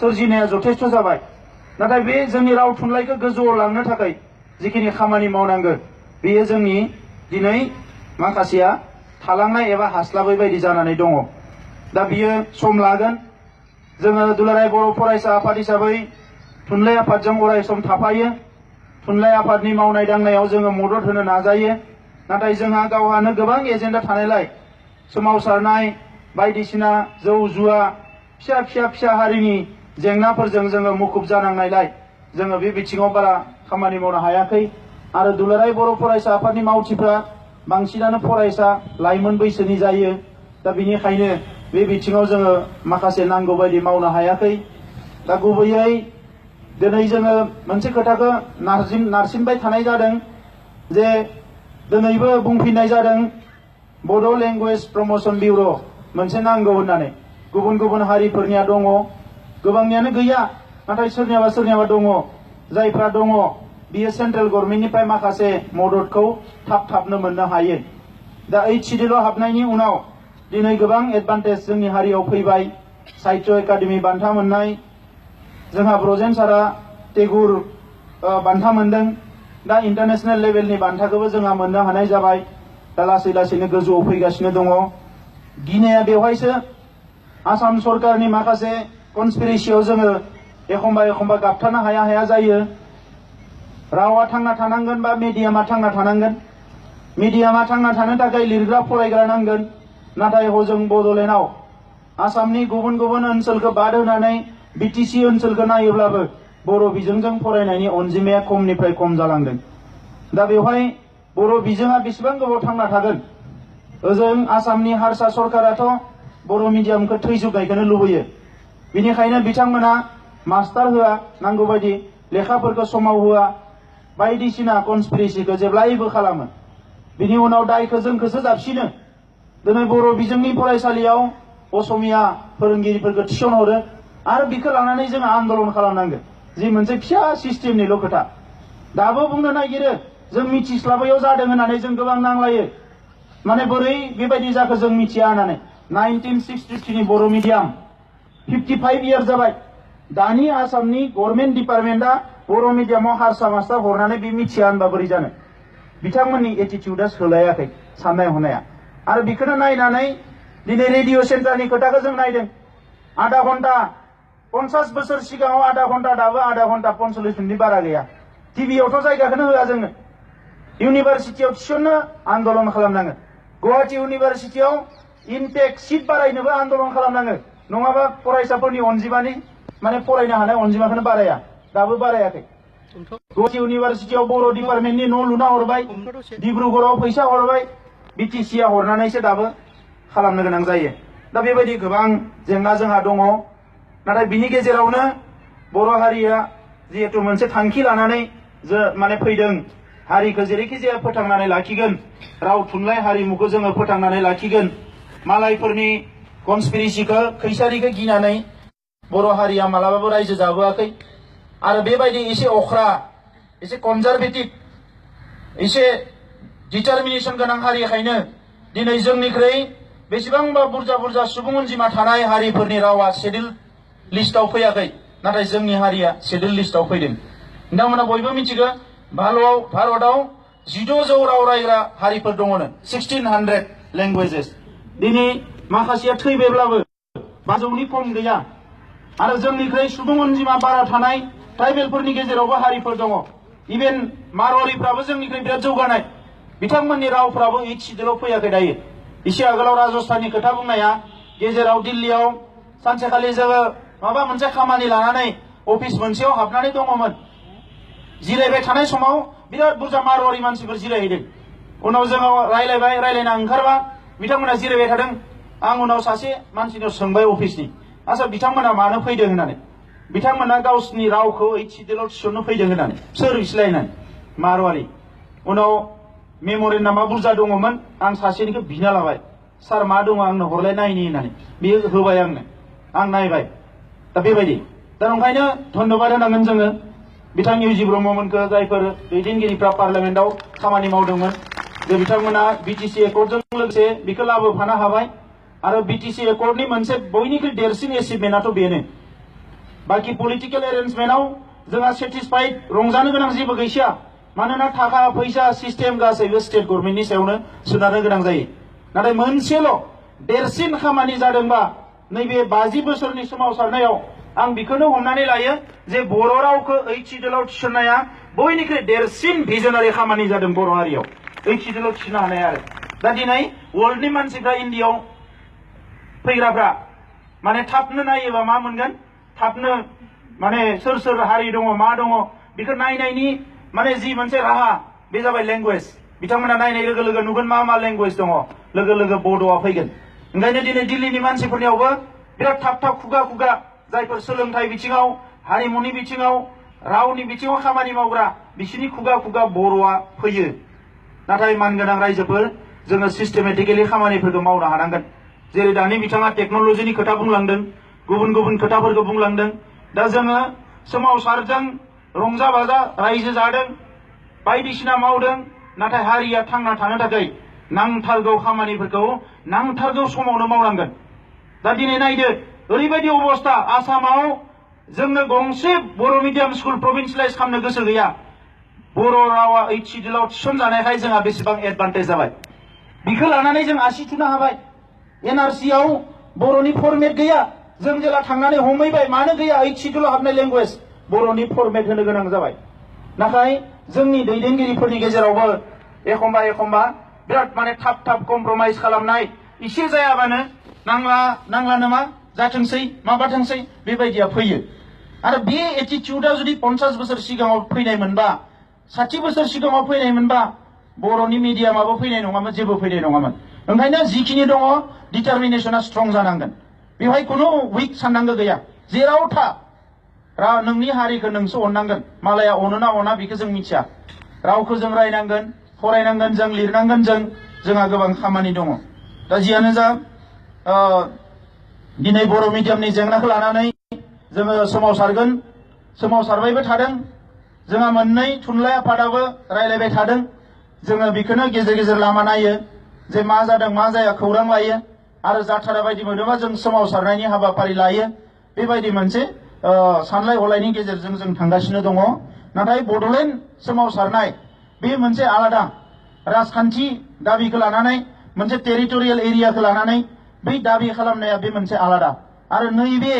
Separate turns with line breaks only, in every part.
सोरजिनाया जथेस्थ जाबाय नाथाय बे जोंनि राव थुनलाइखौ गोजौआव लांनो थाखाय जिखिनि खामानि मावनांगोन बेयो जोंनि दिनै माखासेया थालांनाय एबा हास्लाबै बायदि जानानै दङ। दा बियो सम लागोन। जोङो दुलाराय बर' फरायसा आफाद हिसाबै थुनलाइ आफादजों अराय सम थाफायो। थुनलाइ आफादनि मावनाय दांनायाव जोङो मदद होनो नाजायो। नाथाय जोंहा गावहानो गोबां एजेन्डा थानायलाय सोमावसारनाय बायदिसिना जौ जुवा फिसा हारिनि जेंनाफोरजों जोङो मुखुब जानांनायलाय जोङो बे बिथिङाव बारा खामानि मावनो हायाखै। आरो दुलाराय बर' फरायसा आफादनि मावथिफ्रा बांसिनानो फरायसा लाइमोन बैसोनि जायो। दा बेनिखायनो बे बिथिङाव जोङो माखासे नांगौ बायदि मावनो हायाखै। दा गुबैयै दिनै जोङो मोनसे खोथाखौ नारसिनबाय थानाय जादों जे दिनैबो बुंफिननाय जादों बड' लेंगुवेज प्रम'सन ब्यूरो मोनसे नांगौ होननानै। गुबुन गुबुन हारिफोरनिया दङ, गोबांनियानो गैया, नाथाय सोरनियाबा दङ। जायफ्रा दङ बियो सेन्ट्रेल गभर्नमेन्टनिफ्राय माखासे मददखौ थाबनो मोननो हायो। दा HCDL हाबनायनि उनाव दिनै गोबां एडभान्टेज जोंनि हारियाव फैबाय। साहित्य एकाडेमि बान्था मोननाय, जोंहा ब्रजेन सारा टेगुर बान्था मोनदों। दा इन्टारनेशनेल लेभेलनि बान्थाखौबो जोंहा मोननो हानाय जाबाय। दा लासै लासैनो गोजौआव फैगासिनो दङ। गिनाया बेवहायसो आसाम सरकारनि माखासे कनस्पिरेसियाव जोङो एखम्बा गाबथानो हाया जायो। रावा थांना थानांगोन बा मिडियामा थांना थानांगोन। मिडियामा थांना थानो थाखाय लिरग्रा फरायग्रा नांगोन। नाथाय हजों बड'लेण्डआव आसामनि गुबुन गुबुन ओनसोलखौ बाद होनानै BTC ओनसोलखौ नायोब्लाबो बर' बिजोंजों फरायनायनि अनजिमाया खमनिफ्राय खम जालांदों। दा बेवहाय बर' बिजोङा बेसेबां गोबाव थांना थागोन? ओजों आसामनि हारसा सरकाराथ' बर' मिडियामखौ थैजोबनायखौनो लुबैयो। बेनिखायनो बिथांमोना मास्टार होआ, नांगौ बायदि लेखाफोरखौ समाव होआ, बायदिसिना कनस्पिरेसिखौ जेब्लायबो खालामो। बिनि उनाव दायखौ जोंखौसो जाबसिनो। दिनै बर' बिजोंनि फरायसालियाव असमिया फोरोंगिरिफोरखौ थिसनहरो आरो बेखौ लानानै जोङो आन्दलन खालामनांगोन। जि मोनसे फिसा सिस्टेमनिल' खोथा। दाबो बुंनो नागिरो जों मिथिस्लाबैयाव जादों होननानै जों गोबां नांलायो। माने बोरै बेबायदि जाखो जों मिथिया होननानै। 1963 नि बर' मिडियाम 55 इयार्स जाबाय। दानि आसामनि गभर्नमेन्ट डिपार्टमेन्टआ बर' मिडियामाव हारसा मास्टार हरनानै बे मिथिया होनबा बोरै जानो? बिथांमोननि एटिटिउडा सोलायाखै, साननाय हनाया। आरो बेखौनो नायनानै दिनै रेडिअ सेन्टारनि खोथाखौ जों नायदों। आधा घन्टा 50 बोसोर सिगाङाव आधा घन्टा, दाबो आधा घन्टा 45 मिनिटनि बारा गैया। टिभियावथ' जायगाखौनो होआ जोङो। इउनिभार्सिटियाव थिसननो आन्दलन खालामनाङो। गुवाहाटी इउनिभार्सिटियाव इनटेक सिट बारायनोबो आन्दलन खालामनाङो। नङाबा फरायसाफोरनि अनजिमानि फरायनो हानाय अनजिमाखौनो बाराया। दाबो बारायाखै। गुवाहाटी इउनिभार्सिटियाव बर' डिपार्टमेन्टनि न' लुना हरबाय, डिब्रुगड़आव फैसा हरबाय, BTCआ हरनानैसो दाबो खालामनो गोनां जायो। दा बेबायदि गोबां जेंना जोंहा दङ। नाथाय बिनि गेजेरावनो बर' हारिया जिहेतु मोनसे थांखि लानानै फैदों, हारिखौ जेरैखि जाया फोथांनानै लाखिगोन, राव थुनलाइ हारिमुखौ जोङो फोथांनानै लाखिगोन। मालायफोरनि कनस्पिरेसिखौ खैसारिखौ गिनानै बर' हारिया मालाबाबो रायजो जाबोआखै। आरो बेबायदि एसे अख्रा, एसे कनजारभेटिभ, एसे डिटारमिनेसन गोनां हारिखायनो दिनै जोंनिख्रुइ बेसेबांबा बुरजा सुबुं अनजिमा थानाय हारिफोरनि रावा शेड्युल लिस्टआव फैयाखै। नाथाय जोंनि हारिया शेड्युल लिस्टआव फैदों। नोंथांमोना बयबो मिथिगौ भारतआव 1400 राव रायग्रा हारिफोर दङनो, 1600 लेंगुवेजेस। दिनै माखासेया थैबायब्लाबो 500नि खम गैया। आरो जोंनिख्रुइ सुबुं अनजिमा बारा थानाय ट्राइबेलफोरनि गेजेरावबो हारिफोर दङ। इभेन मारवारिफ्राबो जोंनिख्रुइ बिराद जौगानाय। बिथांमोननि रावफ्राबो HCDLआव फैयाखै दायो। एसे आगोलाव राजस्थाननि खोथा बुंनाया, गेजेराव दिल्लीयाव सानसेखालि जोङो माबा मोनसे खामानि लानानै अफिस मोनसेयाव हाबनानै दङमोन। जिरायबाय थानाय समाव बिराद बुरजा मारवारि मानसिफोर जिरायहैदों। उनाव जोङो रायलायना ओंखारबा बिथांमोना जिरायबाय थादों। आं उनाव सासे मानसिनाव सोंबाय अफिसनि, आच्छा बिथांमोना मानो फैदों होननानै। बिथांमोना गावसिनि रावखौ HCDLआव थिसननो फैदों होननानै। सोर बिसोरलाय होननानै? मारवारि। उनाव मेम'रेन्डामा बुरजा दङमोन। आं सासेनिखौ बिना लाबाय, सार मा दङ आंनो हरलाय नायनि होननानै। बियो होबाय आंनो, आं नायबाय। दा बेबायदि। दा ओंखायनो धन्यबाद होनांगोन जोङो बिथां इउजि ब्रह्ममोनखौ, जायफोर दैदेनगिरिफ्रा पार्लियामेन्टआव खामानि मावदोंमोन। जे बिथांमोना BTC एकर्डजों लोगोसे बेखौ लाबोफानो हाबाय। आरो BTC एकर्डनि मोनसे बयनिख्रुइ देरसिन एचिभमेन्टआथ' बेनो बाखि पलिटिकेल एरेन्जमेन्टआव जोंहा सेटिसफाइड रंजानो गोनां जेबो गैया मानोना थाखा फैसा सिस्टेम गासैबो स्टेट गभर्नमेन्टनि सायावनो सोनारनो गोनां जायो नाथाय मोनसेल' देरसिन खामानि जादोंबा नैबे 50 बोसोरनि सोमावसारनायाव आं बेखौनो हमनानै लायो जे बर' रावखौ ओइथ सिडुलाव थिसननाया बयनिख्रुइ देरसिन भिजनारि खामानि जादों बर' हारियाव ओइथ सिडुलाव थिसननो हानाया आरो दा दिनै वर्ल्डनि मानसिफ्रा इन्डियायाव फैग्राफ्रा माने थाबनो नायोबा मा मोनगोन थाबनो माने सोर सोर हारि दङ मा दङ बेखौ नायनायनि माने जि मोनसे राहा बे जाबाय लेंगुवेज बिथांमोना नायनाय लोगो लोगो नुगोन मा मा लेंगुवेज दङ लोगो लोगो बड'आ फैगोन ओंखायनो दिनै दिल्लीनि मानसिफोरनियावबो बिराद थाब थाब खुगा खुगा जायफोर सोलोंथाइ बिथिङाव हारिमुनि बिथिङाव रावनि बिथिङाव खामानि मावग्रा बिसोरनि खुगा खुगा बर'आ फैयो नाथाय मानगोनां रायजोफोर जोङो सिस्टेमेटिकेलि खामानिफोरखौ मावनो हानांगोन जेरै दानि बिथाङा टेक्न'लजिनि खोथा बुंलांदों गुबुन गुबुन खोथाफोरखौ बुंलांदों दा जोङो सोमावसारजों रंजा बाजा रायजो जादों बायदिसिना मावदों नाथाय हारिया थांना थानो थाखाय नांथारगौ खामानिफोरखौ नांथारगौ समावनो मावनांगोन दा दिनै नायदो ओरैबायदि अबस्था आसामाव जोंनो गंसे बर' मिडियाम स्कुल प्रभिन्सियेलाइज खालामनो गोसो गैया बर' रावा ओइथ सिडुलाव थिसनजानायखाय जोंहा बेसेबां एडभान्टेज जाबाय बेखौ लानानै जों आसि थुनो हाबाय एनआरसियाव बर'नि फरमेट गैया जों जेला थांनानै हमहैबाय मानो गैया ओइथ सिडुलाव हाबनाय लेंगुवेज बर'नि फरमेट होनो गोनां जाबाय नाथाय जोंनि दैदेनगिरिफोरनि गेजेरावबो एखम्बा एखम्बा बिराद माने थाब थाब कमप्रमाइज खालामनाय इसे जायाबानो नांला नामा जाथोंसै माबाथोंसै बेबायदिया फैयो आरो बे एटिटिउडा जुदि 50 बोसोर सिगाङाव फैनायमोनबा 60 बोसोर सिगाङाव फैनायमोनबा बर'नि मिडियामाबो फैनाय नङामोन जेबो फैनाय नङामोन ओंखायनो जिखिनि दङ डिटारमिनेसना स्ट्रं जानांगोन बेवहाय खुनु उइक साननांगौ गैया जेराव था नोंनि हारिखौ नोंसो अननांगोन मालाया अनो ना अना बेखौ जों मिथिया रावखौ जों रायनांगोन फरायनांगोन जों लिरनांगोन जोंहा गोबां खामानि दङ दा जियानो जा दिनै बर' मिडियामनि जेंनाखौ लानानै जोङो सोमावसारगोन सोमावसारबायबो थादों जोंहा मोननै थुनलाइ आफादाबो रायलायबाय थादों जोङो बेखौनो गेजेर गेजेर लामा नायो जे मा जादों मा जाया खौरां लायो आरो जाथारा बायदि मोनोबा जों सोमावसारनायनि हाबाफारि लायो बेबायदि मोनसे सानलाय हलायनि गेजेरजों जों थांगासिनो दङ नाथाय बड'लेण्ड सोमावसारनाय बे मोनसे आलादा राजखान्थि दाबिखौ लानानै मोनसे टेरिटरियेल एरियाखौ लानानै बै दाबि खालामनाया बे मोनसे आलादा आरो नैबे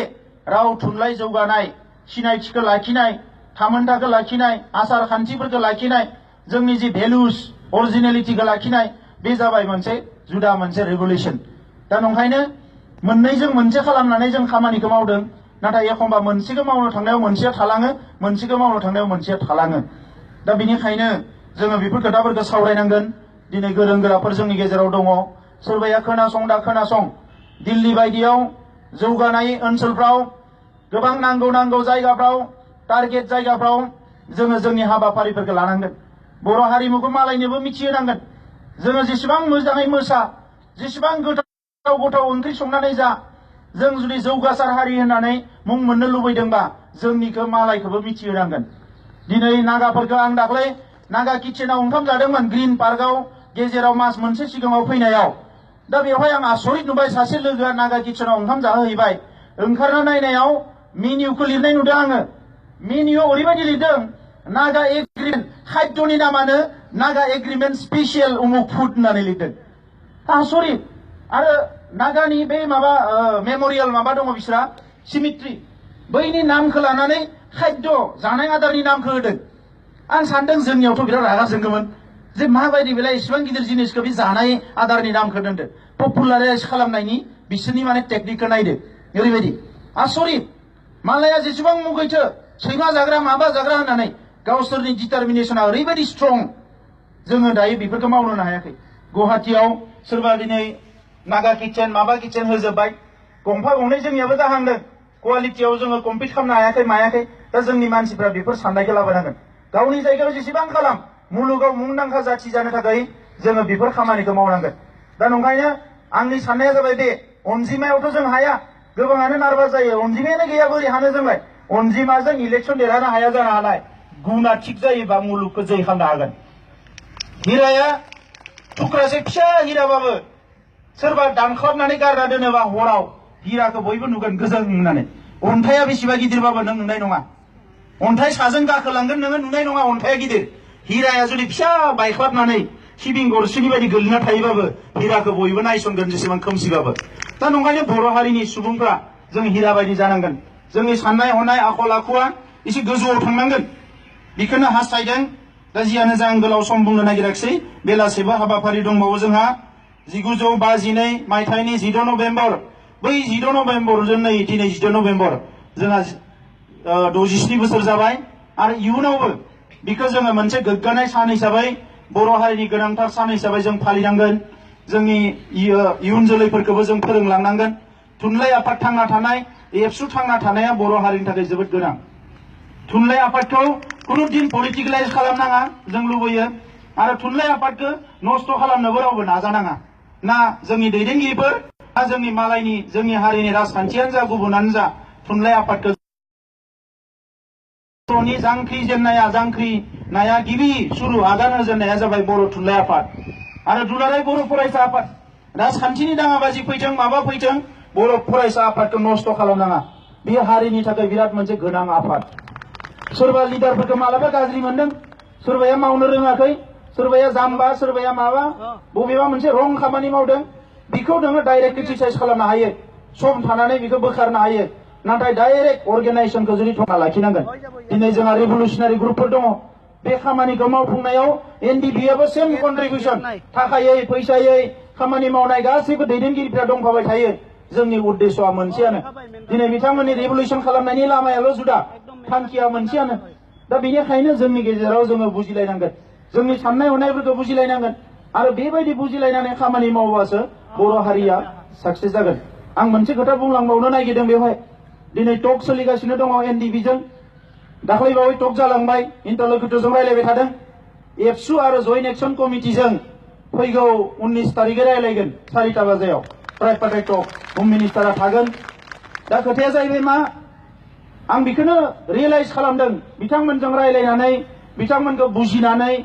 राव थुनलाइ जौगानाय सिनायथिखौ लाखिनाय थामोनथाखौ लाखिनाय आसार खान्थिफोरखौ लाखिनाय जोंनि जि भेलुस अरिजिनेलिटिखौ लाखिनाय बे जाबाय मोनसे जुदा मोनसे रेभुलेसन दा नंखायनो मोननैजों मोनसे खालामनानै जों खामानिखौ मावदों नाथाय एखम्बा मोनसेखौ मावनो थांनायाव मोनसेया थालाङो मोनसेखौ मावनो थांनायाव मोनसेया थालाङो दा बेनिखायनो जोङो बेफोर खोथाफोरखौ सावरायनांगोन दिनै गोरों गोराफोर जोंनि गेजेराव दङ सोरबाया खोनासं दिल्ली बायदियाव जौगानाय ओनसोलफ्राव गोबां नांगौ जायगाफ्राव टारगेट जायगाफ्राव जोङो जोंनि हाबाफारिफोरखौ लानांगोन बर' हारिमुखौ मालायनोबो मिथिहोनांगोन जोङो जेसेबां मोजाङै मोसा जेसेबां गोथाव ओंख्रि संनानै जा जों जुदि जौगासार हारि होननानै मुं मोननो लुबैदोंबा जोंनिखौ मालायखौबो मिथिहोनांगोन दिनै नागाफोरखौ आं दाख्लै नागा किचेनाव ओंखाम जादोंमोन ग्रीन पार्कआव गेजेराव मास मोनसे सिगाङाव फैनायाव दा बेवहाय आं आसरित नुबाय सासे लोगोआ नागा किचेनाव ओंखाम जाहोहैबाय ओंखारना नायनायाव मेन्युखौ लिरनाय नुदों आङो मेन्युआव ओरैबायदि लिरदों नागा एग्रिमेन्ट खाद्यनि नामानो नागा एग्रिमेन्ट स्पेसियेल उमुक फुड होननानै लिरदों आसरित आरो नागानि बे माबा मेमरियेल माबा दङ बिसोरा सिमिट्रि बैनि नामखौ लानानै खाद्य जानाय आदारनि नामखौ होदों आं सानदों जोंनियावथ' बिराद रागा जोंगौमोन जे माबायदि बेलाय इसेबां गिदिर जिनिसखौ बे जानाय आदारनि नामखौ दोनदो पपुलाराइज खालामनायनि बिसोरनि माने टेकनिकखौ नायदो ओरैबायदि आसरित मालाया जेसेबां मुगैथो सैमा जाग्रा माबा जाग्रा होननानै गावसोरनि डिटारमिनेसना ओरैबायदि स्ट्रं जोङो दायो बेफोरखौ मावनो हायाखै गुवाहाटियाव सोरबा दिनै नागा किचेन माबा किचेन होजोबबाय गंफा गंनै जोंनियाबो जाहांदों क्वालिटियाव जोङो कम्पिट खालामनो हायाखै मायाखै दा जोंनि मानसिफ्रा बेफोर साननायखौ लाबोनांगोन गावनि जायगायाव जेसेबां खालाम मुलुगाव मुंदांखा जाथि जानो थाखाय जोङो बेफोर खामानिखौ मावनांगोन दा नंखायनो आंनि साननाया जाबाय बे अनजिमायावथ' जों हाया गोबाङानो नार्भास जायो अनजिमायानो गैया बोरै हानो जोंलाय अनजिमाजों इलेक्सन देरहानो हाया जानो हानाय गुना थिग जायोबा मुलुगखौ जै खालामनो हागोन हिराया थुख्रासे फिसा हिराबाबो सोरबा दानख्लाबनानै गारना दोनोबा हराव हिराखौ बयबो नुगोन गोजों होननानै अन्थाइया बेसेबा गिदिरबाबो नों नुनाय नङा अन्थाइ साजों गाखोलांगोन नोङो नुनाय नङा अन्थाइया गिदिर हिराया जुदि फिसा बायख्लाबनानै सिबिं गरसेनि बायदि गोलैना थायोबाबो हिराखौ बयबो नायसनगोन जेसेबां खोमसिबाबो दा नंखायनो बर' हारिनि सुबुंफ्रा जों हिरा बायदि जानांगोन जोंनि साननाय हनाय आखल आखुआ एसे गोजौआव थांनांगोन बेखौनो हास्थायदों दा जियानो जा आं गोलाव सम बुंनो नागिराखिसै बेलासेबो हाबाफारि दंबावो जोंहा 1952 मायथाइनि 14 नभेम्बर बै 14 नभेम्बरजों नै दिनै 14 नभेम्बर जोंहा 67 बोसोर जाबाय आरो इयुनावबो बेखौ जोङो मोनसे गोग्गानाय सान हिसाबै बर' हारिनि गोनांथार सान हिसाबै जों फालिनांगोन जोंनि इयुन जोलैफोरखौबो जों फोरोंलांनांगोन थुनलाइ आफाद थांना थानाय एबसु थांना थानाया बर' हारिनि थाखाय जोबोद गोनां थुनलाइ आफादखौ कुनु दिन पलिटिकेलाइज खालामनाङा जों लुबैयो आरो थुनलाइ आफादखौ नस्थ' खालामनोबो रावबो नाजानाङा ना जोंनि दैदेनगिरिफोर ना जोंनि मालायनि जोंनि हारिनि राजखान्थियानो जा गुबुनानो जा थुनलाइ आफादखौ बर'नि जांख्रिनाया गिबि सुरु आगान होजेननाया जाबाय बर' थुनलाइ आफाद आरो दुलाराय बर' फरायसा आफाद राजखान्थिनि दाङाबाजि फैथों माबा फैथों बर' फरायसा आफादखौ नस्थ' खालामनाङा बेयो हारिनि थाखाय बिराद मोनसे गोनां आफाद सोरबा लिडारफोरखौ मालाबा गाज्रि मोनदों सोरबाया मावनो रोङाखै सोरबाया जाम्बा सोरबाया माबा बबेबा मोनसे रं खामानि मावदों बेखौ नोङो डाइरेक्ट क्रिटिसाइज खालामनो हायो सम थानानै बेखौ बोखारनो हायो नाथाय डाइरेक्ट अर्गानाइजेशनखौ जुदि थंना लाखिनांगोन दिनै जोंहा रिभलुसनारि ग्रुपफोर दङ बे खामानिखौ मावफुंनायाव एनडिपिआबो सेम कन्ट्रिबिउसन थाखायै फैसायै खामानि मावनाय गासैबो दैदेनगिरिफ्रा दंफाबाय थायो जोंनि उद्देश्यआ मोनसेयानो दिनै बिथांमोननि रिभलुसन खालामनायनि लामायाल' जुदा थांखिया मोनसेयानो दा बेनिखायनो जोंनि गेजेराव जोङो बुजिलायनांगोन जोंनि साननाय हनायफोरखौ बुजिलायनांगोन आरो बेबायदि बुजिलायनानै खामानि मावबासो बर' हारिया साक्सेस जागोन आं मोनसे खोथा बुंलांबावनो नागिरदों बेवहाय दिनै टक सोलिगासिनो दङ एनडिपिजों दाख्लैबावै टक जालांबाय इन्टारल'किउटरजों रायलायबाय थादों एबसु आरो जयेन्ट एक्सन कमिटिजों फैगौ 19 तारिखै रायलायगोन 4टा बाजायाव ट्राइपार्टाइट टक हम मिनिस्टारा थागोन दा खोथाया जाहैबाय मा आं बेखौनो रियेलाइज खालामदों बिथांमोनजों रायलायनानै बिथांमोनखौ बुजिनानै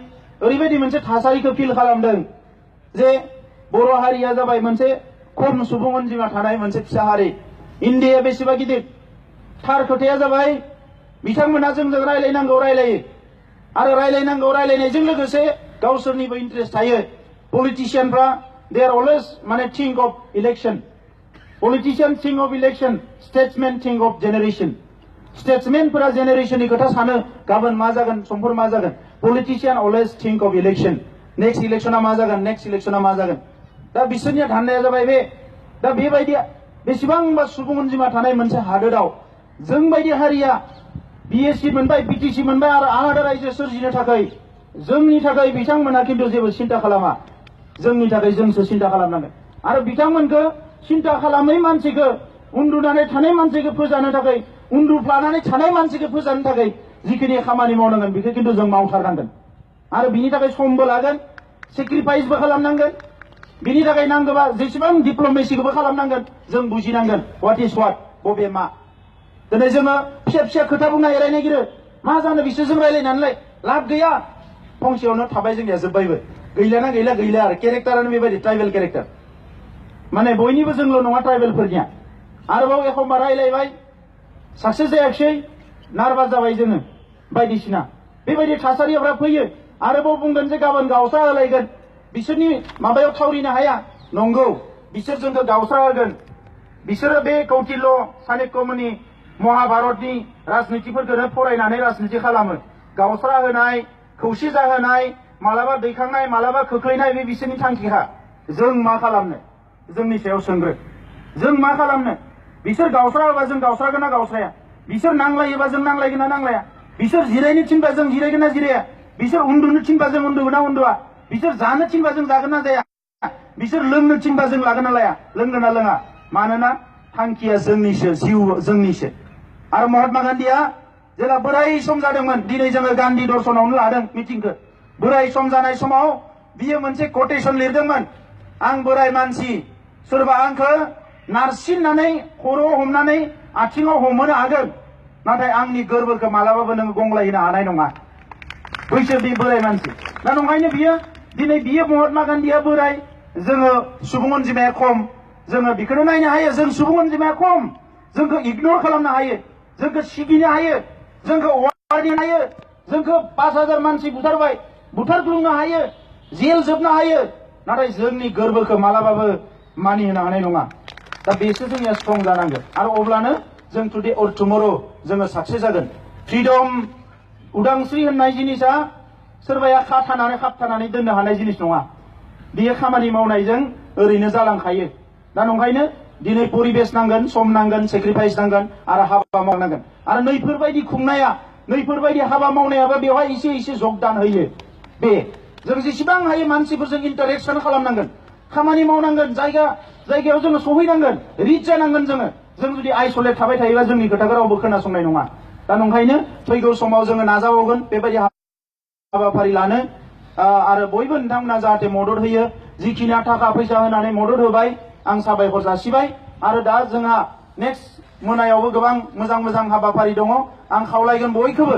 ओरैबायदि मोनसे थासारिखौ फिल खालामदों जे बर' हारिया जाबाय मोनसे खम सुबुं अनजिमा थानाय मोनसे फिसा हारि इन्डियाया बेसेबा गिदिर थार खोथाया जाबाय बिथांमोना जोंजों रायलायनांगौ रायलायो आरो रायलायनांगौ रायलायनायजों लोगोसे गावसोरनिबो इन्ट्रेस्ट थायो पलिटिशियानफ्रा दे आर अलवेज माने think of election politician think of election statesmen think of generation स्टेट्समेनफोरा जेनेरेशननि खोथा सानो गाबोन मा जागोन समफोर मा जागोन politician always think of election next इलेक्शना मा जागोन नेक्स्ट इलेक्शना मा जागोन दा बिसोरनिया धान्दाया जाबाय बे दा बेबायदि बेसेबांबा सुबुं अनजिमा थानाय मोनसे हादोराव जोंबायदि हारिया बिएससि मोनबाय बिटिसि मोनबाय आरो आलादा रायजो सोरजिनो थाखाय जोंनि थाखाय बिथांमोना खिन्थु जेबो सिन्ता खालामा जोंनि थाखाय जोंसो सिन्ता खालामनांगोन आरो बिथांमोनखौ सिन्ता खालामै मानसिखौ उन्दुनानै थानाय मानसिखौ फोजानो थाखाय उन्दुफ्लानानै थानाय मानसिखौ फोजानो थाखाय जिखिनि खामानि मावनांगोन बेखौ खिन्थु जों मावथारनांगोन आरो बिनि थाखाय समबो लागोन सेक्रिफाइसबो खालामनांगोन बिनि थाखाय नांगौबा जेसेबां डिप्ल'मेसिखौबो खालामनांगोन जों बुजिनांगोन व्हाट इज व्हाट बबे मा दिनै जोङो फिसा फिसा खोथा बुंना रायलायनो नागिरो मा जानो बिसोरजों रायलायनानैलाय लाब गैया फंसेयावनो थाबाय जोंनिया जोब्बायबो गैलाना गैला आरो केरेक्टारानो बेबायदि ट्राइबेल केरेक्टार माने बयनिबो जोंल' नङा ट्राइबेलफोरनिया आरोबाव एखमबा रायलायबाय साक्सेस जायाखिसै नार्भास जाबाय जोङो बायदिसिना बेबायदि थासारिफ्रा फैयो आरोबाव बुंगोन जे गाबोन गावस्रा होलायगोन बिसोरनि माबायाव थावरिनो हाया नंगौ बिसोर जोंखौ गावस्रा होगोन बिसोरो बे कौटिल्य चाणक्यमोननि महाभारतनि राजनितिफोरखौनो फरायनानै राजनिति खालामो गावस्रा होनाय खौसे जाहोनाय मालाबा दैखांनाय मालाबा खोख्लैनाय बे बिसोरनि थांखिखा जों मा खालामनो जोंनि सायाव सोंग्रो जों मा खालामनो बिसोर गावस्रा होबा जों गावस्रागोन ना गावस्राया बिसोर नांलायोबा जों नांलायगोन ना नांलाया बिसोर जिरायनो थिनबा जों जिरायगोन ना जिराया बिसोर उन्दुनो थिनबा जों उन्दुगोन ना उन्दुआ बिसोर जानो थिनबा जों जागोन ना जाया बिसोर लोंनो थिनबा जों लागोन ना लाया लोंगोन ना लोङा मानोना थांखिया जोंनिसो जिउ जोंनिसो आरो महात्मा गान्धीया जेला बोराय सम जादोंमोन दिनै जोङो गान्धी दर्शनावनो लादों मिटिंखौ बोराय सम जानाय समाव बियो मोनसे कटेसन लिरदोंमोन आं बोराय मानसि सोरबा आंखौ नारसिननानै खर'आव हमनानै आथिङाव हमहोनो हागोन नाथाय आंनि गोरबोखौ मालाबाबो नोङो गंग्लायहोनो हानाय नङा बैसो बे बोराय मानसि दा नंखायनो बियो दिनै बियो महात्मा गान्धीया बोराय जोङो सुबुं अनजिमाया खम जोङो बेखौनो नायनो हायो जों सुबुं अनजिमाया खम जोंखौ इगनर खालामनो हायो, जोंखौ सिगिनो हायो, जोंखौ वार्निं हायो, जोंखौ 5000 मानसि बुथारबाय, बुथारग्लुंनो हायो, जेल जोबनो हायो, नाथाय जोंनि गोर्बोखौ मालाबाबो मानिहोनो हानाय नङा। दा बेसो जोंनिया स्ट्रं जानांगोन आरो अब्लानो जों टुडे अर टुमरो जोङो साक्सेस जागोन। फ्रिडम उदांस्रि होननाय जिनिसा सोरबाया खाबथानानै दोननो हानाय जिनिस नङा। बेयो खामानि मावनायजों ओरैनो जालांखायो। दा नंखायनो दिनै परिबेस नांगोन, सम नांगोन, सेक्रिफाइस नांगोन आरो हाबा मावनांगोन। आरो नैफोरबायदि खुंनाया, नैफोरबायदि हाबा मावनायाबो बेवहाय एसे जगदान होयो। बे जों जेसेबां हायो मानसिफोरजों इन्टारेक्सन खालामनांगोन, खामानि मावनांगोन, जायगायाव जोङो सहैनांगोन, रिच जानांगोन जोङो। जों जुदि आइसोलेट थाबाय थायोबा जोंनि खोथाखौ रावबो खोनासंनाय नङा। दा नंखायनो फैगौ समाव जोङो नाजाबावगोन बेबायदि हाबाफारि लानो आरो बयबो नोंथांमोना जाहाथे मदद होयो। जिखिनिया थाखा फैसा होनानै मदद होबाय आं साबायखर जासिबाय। आरो दा जोंहा नेक्स्ट मोनायावबो गोबां मोजां हाबाफारि दङ। आं खावलायगोन बयखौबो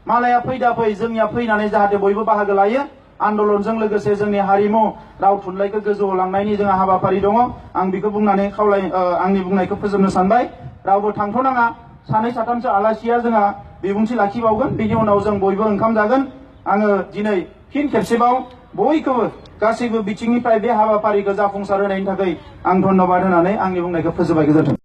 मालाया फैदा फै, जोंनिया फैनानै जाहाथे बयबो बाहागो लायो। आन्दलनजों लोगोसे जोंनि हारिमु राव थुनलाइखौ गोजौआव लांनायनि जोंहा हाबाफारि दङ। आं बेखौ बुंनानै आंनि बुंनायखौ फोजोबनो सानबाय। रावबो थांथ'नाङा। 2 साथामसो आलासिया जोंहा बिबुंथि लाखिबावगोन, बेनि उनाव जों बयबो ओंखाम जागोन। आङो दिनै फिन खेबसेबाव बयखौबो गासैबो बिथिंनिफ्राय बे हाबाफारिखौ जाफुंसार होनायनि थाखाय आं धन्यबाद होनानै आंनि बुंनायखौ फोजोबबाय। गोजोन्थों।